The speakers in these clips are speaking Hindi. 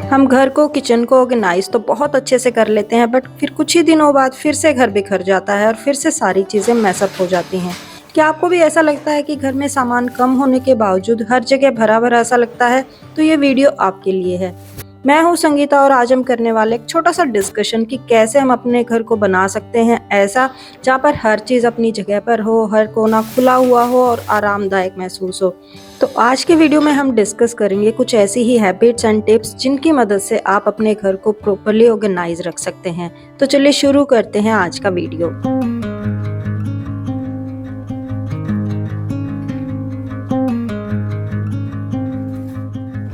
हम घर को किचन को ऑर्गेनाइज तो बहुत अच्छे से कर लेते हैं, बट फिर कुछ ही दिनों बाद फिर से घर बिखर जाता है और फिर से सारी चीज़ें मैसअप हो जाती हैं। क्या आपको भी ऐसा लगता है कि घर में सामान कम होने के बावजूद हर जगह भरा भरा सा लगता है? तो ये वीडियो आपके लिए है। मैं हूँ संगीता और आज हम करने वाले एक छोटा सा डिस्कशन कि कैसे हम अपने घर को बना सकते हैं ऐसा जहाँ पर हर चीज़ अपनी जगह पर हो, हर कोना खुला हुआ हो और आरामदायक महसूस हो। तो आज के वीडियो में हम डिस्कस करेंगे कुछ ऐसी ही हैबिट्स एंड टिप्स जिनकी मदद से आप अपने घर को प्रॉपर्ली ऑर्गेनाइज रख सकते हैं। तो चलिए शुरू करते हैं आज का वीडियो।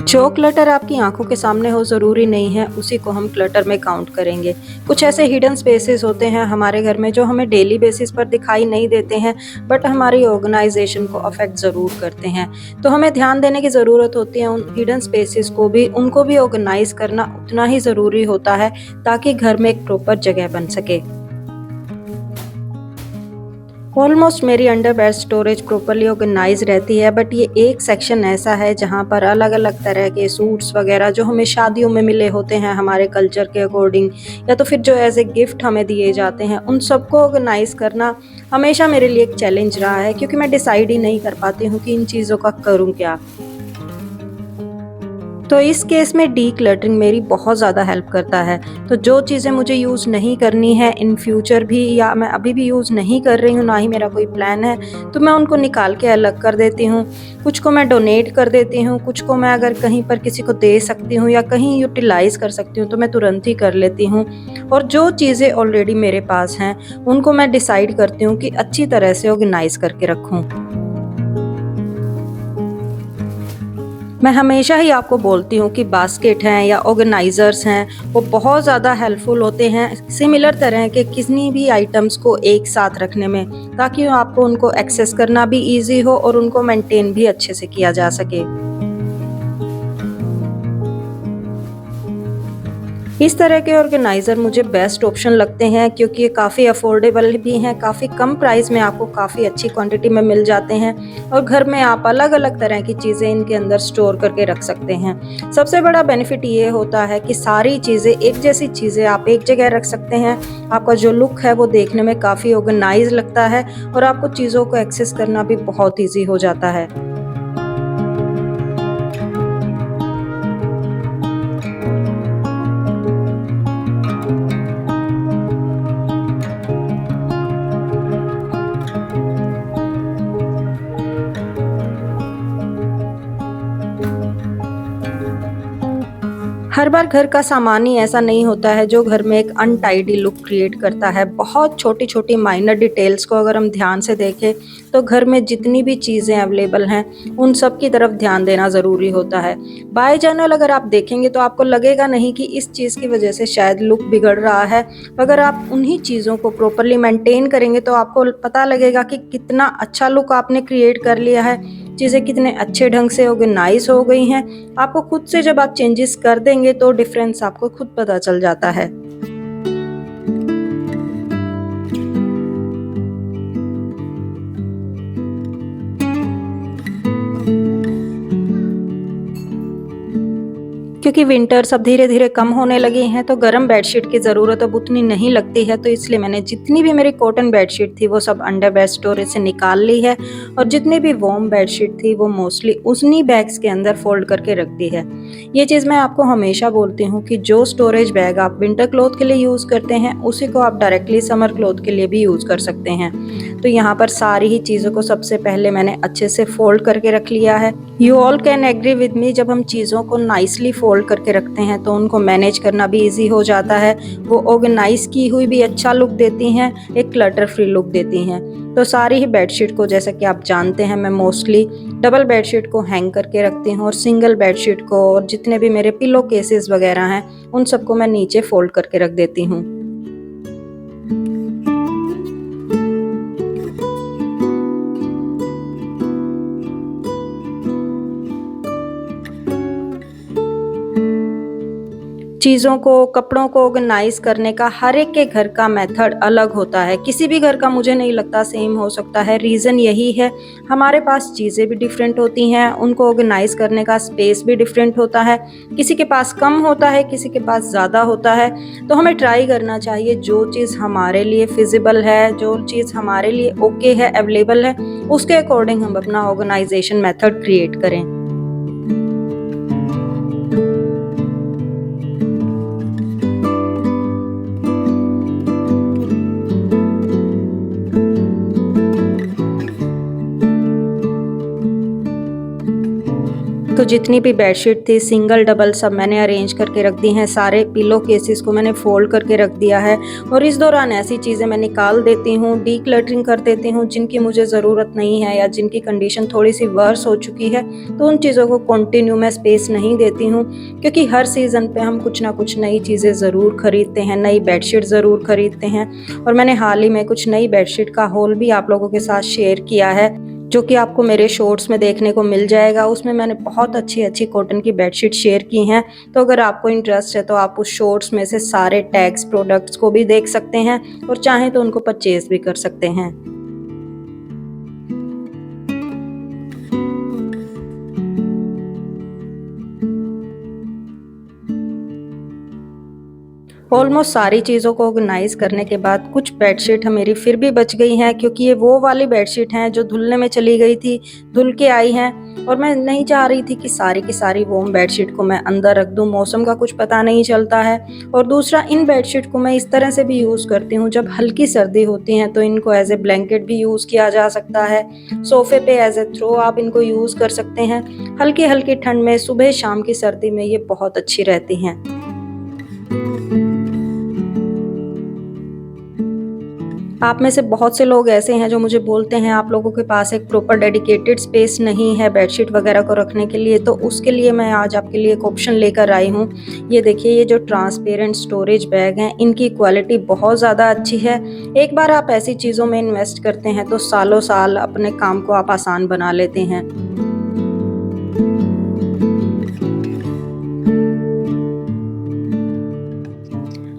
जो क्लटर आपकी आंखों के सामने हो ज़रूरी नहीं है उसी को हम क्लटर में काउंट करेंगे। कुछ ऐसे हिडन स्पेसेस होते हैं हमारे घर में जो हमें डेली बेसिस पर दिखाई नहीं देते हैं, बट हमारी ऑर्गेनाइजेशन को अफेक्ट ज़रूर करते हैं। तो हमें ध्यान देने की ज़रूरत होती है उन हिडन स्पेसेस को भी, उनको भी ऑर्गेनाइज करना उतना ही ज़रूरी होता है ताकि घर में एक प्रॉपर जगह बन सके। ऑलमोस्ट मेरी under bed storage properly organise रहती है, बट ये एक सेक्शन ऐसा है जहाँ पर अलग अलग तरह के सूट्स वगैरह जो हमें शादियों में मिले होते हैं हमारे कल्चर के अकॉर्डिंग, या तो फिर जो एज ए गिफ्ट हमें दिए जाते हैं, उन सबको ऑर्गेनाइज करना हमेशा मेरे लिए एक चैलेंज रहा है, क्योंकि मैं डिसाइड ही नहीं कर पाती हूँ कि इन चीज़ों का करूँ क्या। तो इस केस में डी क्लटरिंग मेरी बहुत ज़्यादा हेल्प करता है। तो जो चीज़ें मुझे यूज़ नहीं करनी है इन फ्यूचर भी, या मैं अभी भी यूज़ नहीं कर रही हूँ, ना ही मेरा कोई प्लान है, तो मैं उनको निकाल के अलग कर देती हूँ। कुछ को मैं डोनेट कर देती हूँ, कुछ को मैं अगर कहीं पर किसी को दे सकती हूँ या कहीं यूटिलाइज़ कर सकती हूँ तो मैं तुरंत ही कर लेती हूँ। और जो चीज़ें ऑलरेडी मेरे पास हैं उनको मैं डिसाइड करती हूँ कि अच्छी तरह से ऑर्गेनाइज़ करके रखूँ। मैं हमेशा ही आपको बोलती हूँ कि बास्केट हैं या ऑर्गेनाइज़र्स हैं, वो बहुत ज़्यादा हेल्पफुल होते हैं सिमिलर तरह के किसी भी आइटम्स को एक साथ रखने में, ताकि आपको उनको एक्सेस करना भी ईजी हो और उनको मेंटेन भी अच्छे से किया जा सके। इस तरह के ऑर्गेनाइज़र मुझे बेस्ट ऑप्शन लगते हैं, क्योंकि ये काफ़ी अफोर्डेबल भी हैं, काफ़ी कम प्राइस में आपको काफ़ी अच्छी क्वांटिटी में मिल जाते हैं और घर में आप अलग-अलग तरह की चीज़ें इनके अंदर स्टोर करके रख सकते हैं। सबसे बड़ा बेनिफिट ये होता है कि सारी चीज़ें, एक जैसी चीज़ें आप एक जगह रख सकते हैं। आपका जो लुक है वो देखने में काफ़ी ऑर्गेनाइज़ लगता है और आपको चीज़ों को एक्सेस करना भी बहुत ईज़ी हो जाता है। हर बार घर का सामान ही ऐसा नहीं होता है जो घर में एक अनटाइडी लुक क्रिएट करता है। बहुत छोटी-छोटी माइनर डिटेल्स को अगर हम ध्यान से देखें तो घर में जितनी भी चीज़ें अवेलेबल हैं उन सब की तरफ ध्यान देना ज़रूरी होता है। बाय जनरल अगर आप देखेंगे तो आपको लगेगा नहीं कि इस चीज़ की वजह से शायद लुक बिगड़ रहा है। अगर आप उन्हीं चीज़ों को प्रॉपर्ली मेंटेन करेंगे तो आपको पता लगेगा कि कितना अच्छा लुक आपने क्रिएट कर लिया है। चीज़ें कितने अच्छे ढंग से ऑर्गेनाइज हो गई हैं। आपको खुद से जब आप चेंजेस कर देंगे तो डिफरेंस आपको खुद पता चल जाता है। क्योंकि विंटर्स अब धीरे-धीरे कम होने लगी हैं तो गर्म बेडशीट की ज़रूरत अब उतनी नहीं लगती है, तो इसलिए मैंने जितनी भी मेरी कॉटन बेडशीट थी वो सब अंडर बेड स्टोरेज से निकाल ली है और जितनी भी वार्म बेडशीट थी वो मोस्टली उन्हीं बैग्स के अंदर फोल्ड करके रख दी है। ये चीज़ मैं आपको हमेशा बोलती हूँ कि जो स्टोरेज बैग आप विंटर क्लॉथ के लिए यूज़ करते हैं उसी को आप डायरेक्टली समर क्लॉथ के लिए भी यूज़ कर सकते हैं। तो यहाँ पर सारी ही चीज़ों को सबसे पहले मैंने अच्छे से फोल्ड करके रख लिया है। You all can agree with me, जब हम चीज़ों को नाइसली फोल्ड करके रखते हैं तो उनको मैनेज करना भी इजी हो जाता है। वो ऑर्गेनाइज की हुई भी अच्छा लुक देती हैं, एक क्लटर फ्री लुक देती हैं। तो सारी ही बेडशीट को, जैसा कि आप जानते हैं, मैं मोस्टली डबल बेडशीट को हैंग करके रखती हूँ और सिंगल बेडशीट को और जितने भी मेरे पिलो केसेस वगैरह हैं उन सबको मैं नीचे फोल्ड करके रख देती हूँ। चीज़ों को, कपड़ों को ऑर्गेनाइज़ करने का हर एक के घर का मेथड अलग होता है। किसी भी घर का मुझे नहीं लगता सेम हो सकता है। रीज़न यही है, हमारे पास चीज़ें भी डिफरेंट होती हैं, उनको ऑर्गेनाइज़ करने का स्पेस भी डिफरेंट होता है। किसी के पास कम होता है, किसी के पास ज़्यादा होता है। तो हमें ट्राई करना चाहिए जो चीज़ हमारे लिए फिज़िबल है, जो चीज़ हमारे लिए ओके है, अवेलेबल है, उसके अकॉर्डिंग हम अपना ऑर्गेनाइज़ेशन मेथड क्रिएट करें। तो जितनी भी बेडशीट थी सिंगल डबल सब मैंने अरेंज करके रख दी हैं। सारे पिलो केसेस को मैंने फोल्ड करके रख दिया है और इस दौरान ऐसी चीज़ें मैं निकाल देती हूँ, डीक्लटरिंग कर देती हूँ जिनकी मुझे ज़रूरत नहीं है या जिनकी कंडीशन थोड़ी सी वर्स हो चुकी है। तो उन चीज़ों को कंटिन्यू मैं स्पेस नहीं देती हूँ, क्योंकि हर सीज़न पे हम कुछ ना कुछ नई चीज़ें ज़रूर खरीदते हैं, नई बेडशीट ज़रूर खरीदते हैं। और मैंने हाल ही में कुछ नई बेडशीट का हॉल भी आप लोगों के साथ शेयर किया है, जो कि आपको मेरे शॉर्ट्स में देखने को मिल जाएगा। उसमें मैंने बहुत अच्छी कॉटन की बेडशीट शेयर की हैं। तो अगर आपको इंटरेस्ट है तो आप उस शॉर्ट्स में से सारे टैग्स प्रोडक्ट्स को भी देख सकते हैं और चाहें तो उनको परचेज भी कर सकते हैं। ऑलमोस्ट सारी चीज़ों को ऑर्गेनाइज़ करने के बाद कुछ बेडशीट मेरी फिर भी बच गई हैं, क्योंकि ये वो वाली बेडशीट हैं जो धुलने में चली गई थी, धुल के आई हैं। और मैं नहीं चाह रही थी कि सारी की सारी वॉर्म बेडशीट को मैं अंदर रख दूं, मौसम का कुछ पता नहीं चलता है। और दूसरा, इन बेडशीट को मैं इस तरह से भी यूज़ करती हूँ, जब हल्की सर्दी होती है तो इनको एज ए ब्लैंकेट भी यूज़ किया जा सकता है। सोफे पे एज ए थ्रो आप इनको यूज़ कर सकते हैं। हल्की हल्की ठंड में, सुबह शाम की सर्दी में ये बहुत अच्छी रहती हैं। आप में से बहुत से लोग ऐसे हैं जो मुझे बोलते हैं आप लोगों के पास एक प्रॉपर डेडिकेटेड स्पेस नहीं है बेडशीट वगैरह को रखने के लिए। तो उसके लिए मैं आज आपके लिए एक ऑप्शन लेकर आई हूँ। ये देखिए, ये जो ट्रांसपेरेंट स्टोरेज बैग हैं, इनकी क्वालिटी बहुत ज़्यादा अच्छी है। एक बार आप ऐसी चीज़ों में इन्वेस्ट करते हैं तो सालों साल अपने काम को आप आसान बना लेते हैं।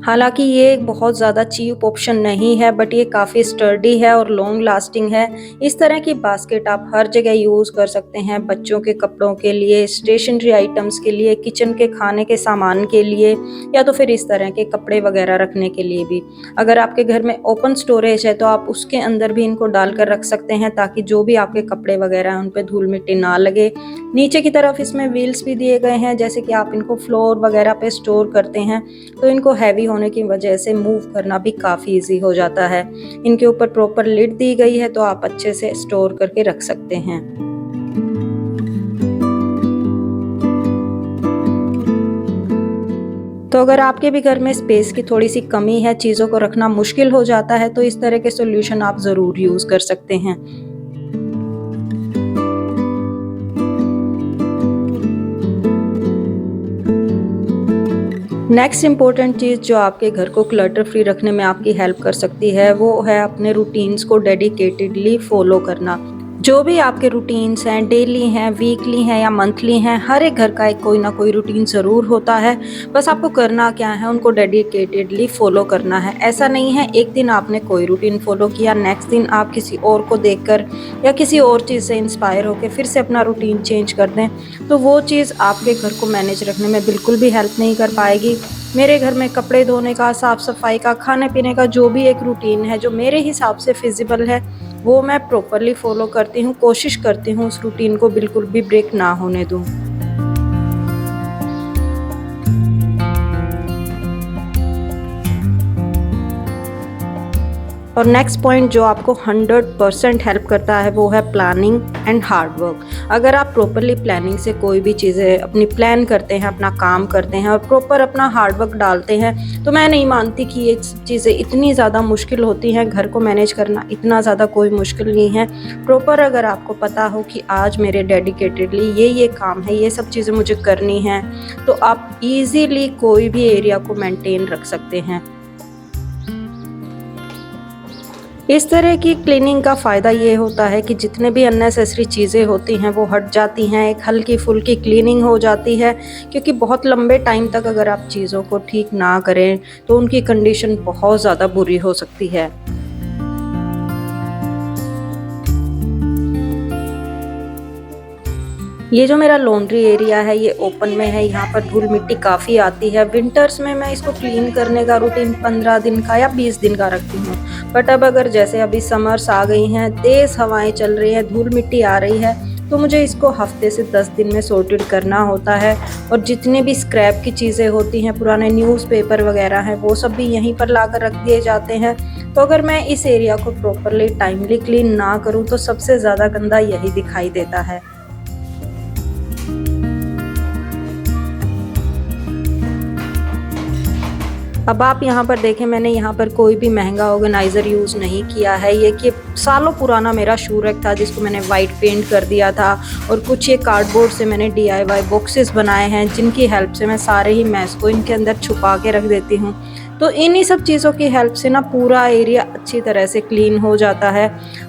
हालाँकि ये एक बहुत ज़्यादा चीप ऑप्शन नहीं है, बट ये काफ़ी स्टर्डी है और लॉन्ग लास्टिंग है। इस तरह की बास्केट आप हर जगह यूज़ कर सकते हैं, बच्चों के कपड़ों के लिए, स्टेशनरी आइटम्स के लिए, किचन के खाने के सामान के लिए, या तो फिर इस तरह के कपड़े वगैरह रखने के लिए भी। अगर आपके घर में ओपन स्टोरेज है तो आप उसके अंदर भी इनको डालकर रख सकते हैं, ताकि जो भी आपके कपड़े वगैरह हैं उन पर धूल मिट्टी ना लगे। नीचे की तरफ इसमें व्हील्स भी दिए गए हैं, जैसे कि आप इनको फ्लोर वगैरह पे स्टोर करते हैं तो इनको हैवी होने की वजह से मूव करना भी काफ़ी इजी हो जाता है। इनके ऊपर प्रॉपर लिड दी गई है तो आप अच्छे से स्टोर करके रख सकते हैं। तो अगर आपके भी घर में स्पेस की थोड़ी सी कमी है, चीज़ों को रखना मुश्किल हो जाता है, तो इस तरह के सॉल्यूशन आप ज़रूर यूज़ कर सकते हैं। नेक्स्ट इम्पोर्टेंट चीज़ जो आपके घर को क्लटर फ्री रखने में आपकी हेल्प कर सकती है, वो है अपने रूटीन्स को डेडिकेटेडली फॉलो करना। जो भी आपके रूटीन्स हैं, डेली हैं, वीकली हैं या मंथली हैं, हर एक घर का एक कोई ना कोई रूटीन ज़रूर होता है। बस आपको करना क्या है, उनको डेडिकेटेडली फॉलो करना है। ऐसा नहीं है एक दिन आपने कोई रूटीन फॉलो किया, नेक्स्ट दिन आप किसी और को देखकर या किसी और चीज़ से इंस्पायर होकर फिर से अपना रूटीन चेंज कर दें, तो वो चीज़ आपके घर को मैनेज रखने में बिल्कुल भी हेल्प नहीं कर पाएगी। मेरे घर में कपड़े धोने का, साफ़ सफाई का, खाने पीने का जो भी एक रूटीन है जो मेरे हिसाब से फिजिबल है, वो मैं प्रॉपरली फॉलो करती हूँ। कोशिश करती हूँ उस रूटीन को बिल्कुल भी ब्रेक ना होने दूँ। और नेक्स्ट पॉइंट जो आपको 100% हेल्प करता है वो है प्लानिंग एंड हार्ड वर्क। अगर आप प्रॉपरली प्लानिंग से कोई भी चीज़ें अपनी प्लान करते हैं, अपना काम करते हैं और प्रॉपर अपना हार्ड वर्क डालते हैं, तो मैं नहीं मानती कि ये चीज़ें इतनी ज़्यादा मुश्किल होती हैं। घर को मैनेज करना इतना ज़्यादा कोई मुश्किल नहीं है। प्रॉपर अगर आपको पता हो कि आज मेरे डेडिकेटेडली ये काम है, ये सब चीज़ें मुझे करनी हैं, तो आप ईज़िली कोई भी एरिया को मेंटेन रख सकते हैं। इस तरह की क्लीनिंग का फ़ायदा ये होता है कि जितने भी अननेसेसरी चीज़ें होती हैं वो हट जाती हैं, एक हल्की-फुल्की क्लीनिंग हो जाती है, क्योंकि बहुत लंबे टाइम तक अगर आप चीज़ों को ठीक ना करें तो उनकी कंडीशन बहुत ज़्यादा बुरी हो सकती है। ये जो मेरा लॉन्ड्री एरिया है ये ओपन में है, यहाँ पर धूल मिट्टी काफ़ी आती है। विंटर्स में मैं इसको क्लीन करने का रूटीन 15 दिन का या 20 दिन का रखती हूँ। बट अब अगर जैसे अभी समर्स आ गई हैं, तेज़ हवाएं चल रही हैं, धूल मिट्टी आ रही है, तो मुझे इसको हफ्ते से 10 दिन में सॉर्टेड करना होता है। और जितनी भी स्क्रैप की चीज़ें होती हैं, पुराने न्यूज़पेपर वगैरह हैं, वो सब भी यहीं पर लाकर रख दिए जाते हैं। तो अगर मैं इस एरिया को प्रॉपरली टाइमली क्लीन ना करूँ तो सबसे ज़्यादा गंदा यही दिखाई देता है। अब आप यहाँ पर देखें, मैंने यहाँ पर कोई भी महंगा ऑर्गेनाइज़र यूज़ नहीं किया है। ये कि सालों पुराना मेरा शू रैक था जिसको मैंने वाइट पेंट कर दिया था, और कुछ ये कार्डबोर्ड से मैंने DIY बॉक्सेस बनाए हैं जिनकी हेल्प से मैं सारे ही मैस को इनके अंदर छुपा के रख देती हूँ। तो इन्हीं सब चीज़ों की हेल्प से ना पूरा एरिया अच्छी तरह से क्लीन हो जाता है।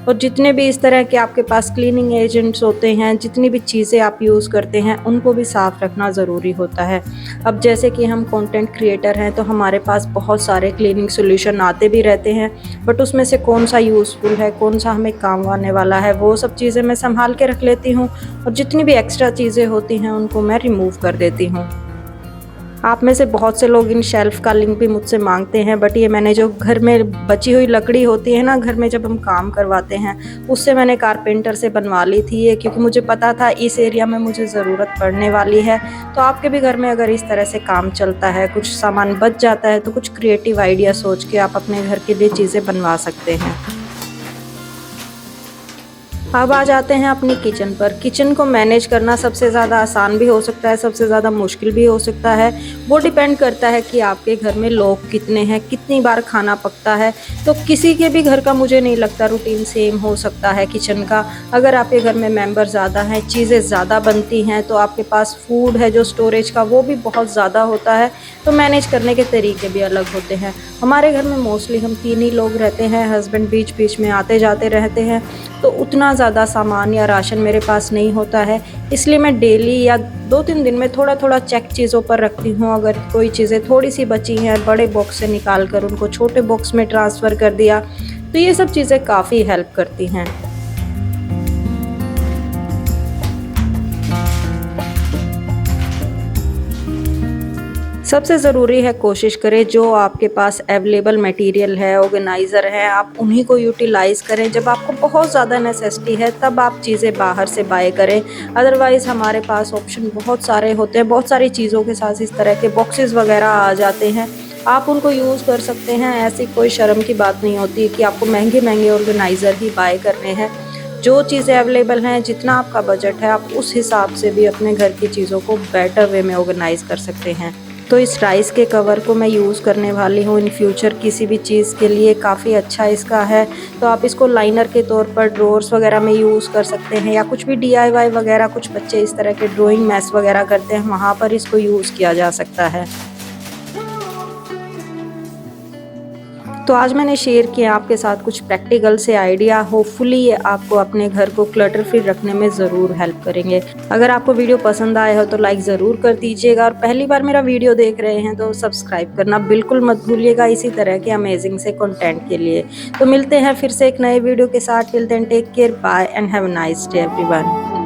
और जितने भी इस तरह के आपके पास क्लीनिंग एजेंट्स होते हैं, जितनी भी चीज़ें आप यूज़ करते हैं, उनको भी साफ़ रखना ज़रूरी होता है। अब जैसे कि हम कंटेंट क्रिएटर हैं तो हमारे पास बहुत सारे क्लीनिंग सॉल्यूशन आते भी रहते हैं, बट उसमें से कौन सा यूज़फुल है, कौन सा हमें काम आने वाला है, वो सब चीज़ें मैं संभाल के रख लेती हूँ। और जितनी भी एक्स्ट्रा चीज़ें होती हैं उनको मैं रिमूव कर देती हूँ। आप में से बहुत से लोग इन शेल्फ़ का लिंक भी मुझसे मांगते हैं, बट ये मैंने जो घर में बची हुई लकड़ी होती है ना, घर में जब हम काम करवाते हैं, उससे मैंने कारपेंटर से बनवा ली थी ये, क्योंकि मुझे पता था इस एरिया में मुझे ज़रूरत पड़ने वाली है। तो आपके भी घर में अगर इस तरह से काम चलता है, कुछ सामान बच जाता है, तो कुछ क्रिएटिव आइडिया सोच के आप अपने घर के लिए चीज़ें बनवा सकते हैं। अब आ जाते हैं अपनी किचन पर। किचन को मैनेज करना सबसे ज़्यादा आसान भी हो सकता है, सबसे ज़्यादा मुश्किल भी हो सकता है। वो डिपेंड करता है कि आपके घर में लोग कितने हैं, कितनी बार खाना पकता है। तो किसी के भी घर का मुझे नहीं लगता रूटीन सेम हो सकता है किचन का। अगर आपके घर में मेंबर ज़्यादा हैं, चीज़ें ज़्यादा बनती हैं, तो आपके पास फूड है जो स्टोरेज का, वो भी बहुत ज़्यादा होता है, तो मैनेज करने के तरीके भी अलग होते हैं। हमारे घर में मोस्टली हम 3 ही लोग रहते हैं, हस्बैंड बीच-बीच में आते जाते रहते हैं, तो उतना ज़्यादा सामान या राशन मेरे पास नहीं होता है। इसलिए मैं डेली या 2-3 दिन में थोड़ा-थोड़ा चेक चीज़ों पर रखती हूँ। अगर कोई चीज़ें थोड़ी-सी बची हैं, बड़े बॉक्स से निकाल कर उनको छोटे बॉक्स में ट्रांसफ़र कर दिया, तो ये सब चीज़ें काफ़ी हेल्प करती हैं। सबसे ज़रूरी है कोशिश करें जो आपके पास अवेलेबल मटेरियल है, ऑर्गेनाइज़र है, आप उन्हीं को यूटिलाइज़ करें। जब आपको बहुत ज़्यादा नेसेसिटी है तब आप चीज़ें बाहर से बाय करें। अदरवाइज़ हमारे पास ऑप्शन बहुत सारे होते हैं, बहुत सारी चीज़ों के साथ इस तरह के बॉक्सेस वगैरह आ जाते हैं, आप उनको यूज़ कर सकते हैं। ऐसी कोई शर्म की बात नहीं होती कि आपको महंगे-महंगे ऑर्गेनाइज़र ही बाय करने हैं। जो चीज़ें अवेलेबल हैं, जितना आपका बजट है, आप उस हिसाब से भी अपने घर की चीज़ों को बेटर वे में ऑर्गेनाइज़ कर सकते हैं। तो इस राइस के कवर को मैं यूज़ करने वाली हूँ इन फ्यूचर किसी भी चीज़ के लिए, काफ़ी अच्छा इसका है। तो आप इसको लाइनर के तौर पर ड्रॉर्स वगैरह में यूज़ कर सकते हैं, या कुछ भी DIY वगैरह, कुछ बच्चे इस तरह के ड्राइंग मैस वगैरह करते हैं, वहाँ पर इसको यूज़ किया जा सकता है। तो आज मैंने शेयर किया आपके साथ कुछ प्रैक्टिकल से आइडिया, होपफुली ये आपको अपने घर को क्लटर फ्री रखने में ज़रूर हेल्प करेंगे। अगर आपको वीडियो पसंद आया हो तो लाइक ज़रूर कर दीजिएगा, और पहली बार मेरा वीडियो देख रहे हैं तो सब्सक्राइब करना बिल्कुल मत भूलिएगा इसी तरह के अमेजिंग से कंटेंट के लिए। तो मिलते हैं फिर से एक नए वीडियो के साथ। Till then take care, bye and have a nice day everyone.